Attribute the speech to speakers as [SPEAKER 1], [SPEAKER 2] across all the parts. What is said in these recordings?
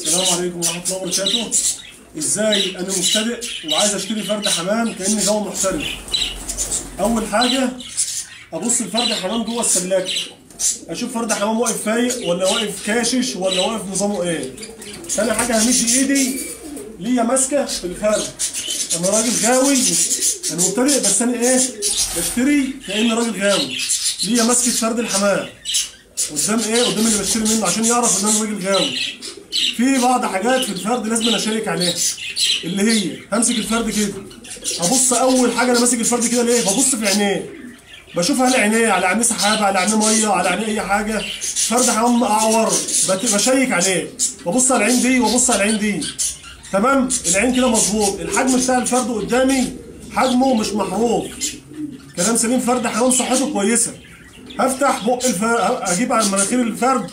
[SPEAKER 1] السلام عليكم ورحمة الله وبركاته. ازاي انا مبتدئ وعايز اشتري فرد حمام كأني جو محترف؟ اول حاجة ابص لفرد الحمام جوه السلاكة، اشوف فرد حمام واقف فايق ولا واقف كاشش ولا واقف نظامه ايه. ثاني حاجة همد ايدي ليا ماسكة في الفرد. انا راجل غاوي، انا مبتدئ بس انا ايه بشتري كأني راجل غاوي، ليا ماسكة فرد الحمام قدام قدام اللي بشتري منه عشان يعرف ان انا راجل غاوي. في بعض حاجات في الفرد لازم اشيك عليها، اللي هي همسك الفرد كده، ابص اول حاجه انا ماسك الفرد كده ليه؟ ببص في عينيه، بشوف هل عينيه على عينيه سحابه، على عينيه ميه، على عينيه اي حاجه. فرد حمام اعور بشيك عليه، ببص على العين دي وابص على العين دي. تمام، العين كده مظبوط. الحجم بتاع الفرد قدامي حجمه مش محروف، كلام سليم. فرد حمام صحته كويسه. هفتح بق اجيب على مناخير الفرد،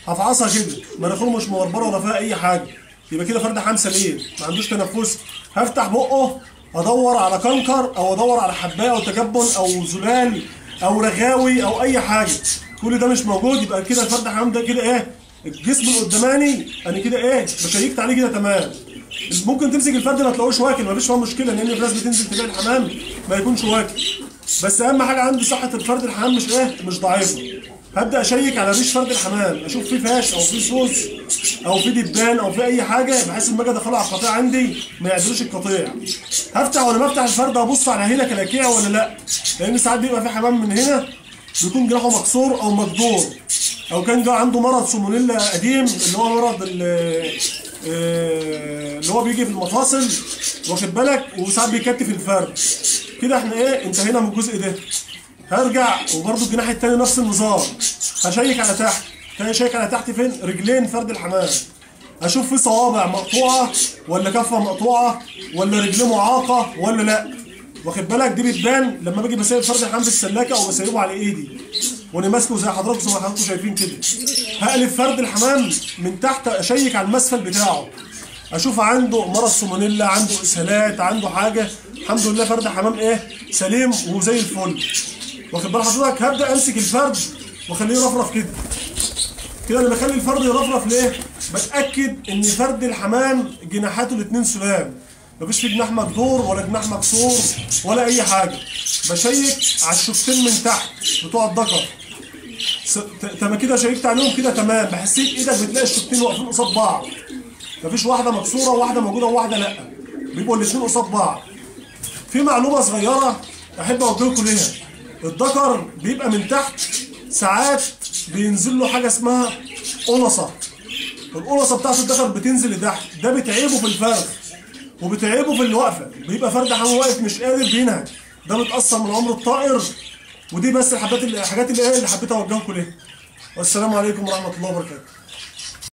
[SPEAKER 1] هفعصها كده، مناخيره مش موربره ولا فيها اي حاجه، يبقى كده فرد حمام سليم ما عندوش تنفس. هفتح بقه ادور على كنكر او ادور على حبايه او تجبن او زلال او رغاوي او اي حاجه، كل ده مش موجود، يبقى كده الفرد حمام ده كده ايه؟ الجسم القداماني انا كده ايه؟ بشيكت عليه كده تمام. ممكن تمسك الفرد ما تلاقوش واكل، مفيش فيها مشكله، لان الناس بتنزل تبيع الحمام ما يكونش واكل، بس اهم حاجه عندي صحه الفرد الحمام مش ضعيفه. هبدا اشيك على ريش فرد الحمام، اشوف فيه فاش او فيه صوص او فيه دبان او فيه اي حاجه، بحيث لما اجي ادخله على القطيع عندي ما يعدلوش القطيع. هفتح وانا بفتح الفرد ابص على هنا كلاكيع ولا لا، لان ساعات بيبقى في حمام من هنا بيكون جناحه مكسور او مكدور، او كان جه عنده مرض سالمونيلا قديم، اللي هو مرض اللي هو بيجي في المفاصل، واخد بالك، وساعات بيكتف الفرد. كده احنا انتهينا من الجزء ده. هرجع وبرده الجناح التاني نفس النظام، هشيك على تحت. هشيك على تحت فين؟ رجلين فرد الحمام، اشوف في صوابع مقطوعه ولا كفه مقطوعه ولا رجليه معاقه ولا لا، واخد بالك. دي بتبان لما باجي بسيب فرد الحمام في السلاكه او بسيبه على ايدي وانا ماسكه زي حضراتكم شايفين كده. هقلب فرد الحمام من تحت، اشيك على المسفل بتاعه، اشوف عنده مرض سالمونيلا، عنده اسهالات، عنده حاجه. الحمد لله فرد الحمام سليم وزي الفل، واخد بال حضرتك. هبدا امسك الفرد واخليه يرفرف كده. كده انا بخلي الفرد يرفرف ليه؟ بتاكد ان فرد الحمام جناحاته الاتنين سلام، مفيش فيه جناح مكدور ولا جناح مكسور ولا اي حاجه. بشيك على الشوكتين من تحت بتوع الذكر، تمام كده، شيكت عليهم كده تمام. بحسيت ايدك بتلاقي الشوكتين واقفين قصاد بعض، مفيش واحده مكسوره وواحده موجوده وواحده لا، بيبقوا الاتنين قصاد بعض. في معلومه صغيره احب اقول لكم ليها، الذكر بيبقى من تحت ساعات بينزل له حاجه اسمها قنصه، القنصه بتاعت الذكر بتنزل لتحت، ده بتعيبه في الفرخ وبتعيبه في الوقفه، بيبقى فرد حمام واقف مش قادر بينهج، ده متاثر من عمر الطائر. ودي بس الحاجات اللي حبيت اوجهكم ليها. والسلام عليكم ورحمه الله وبركاته.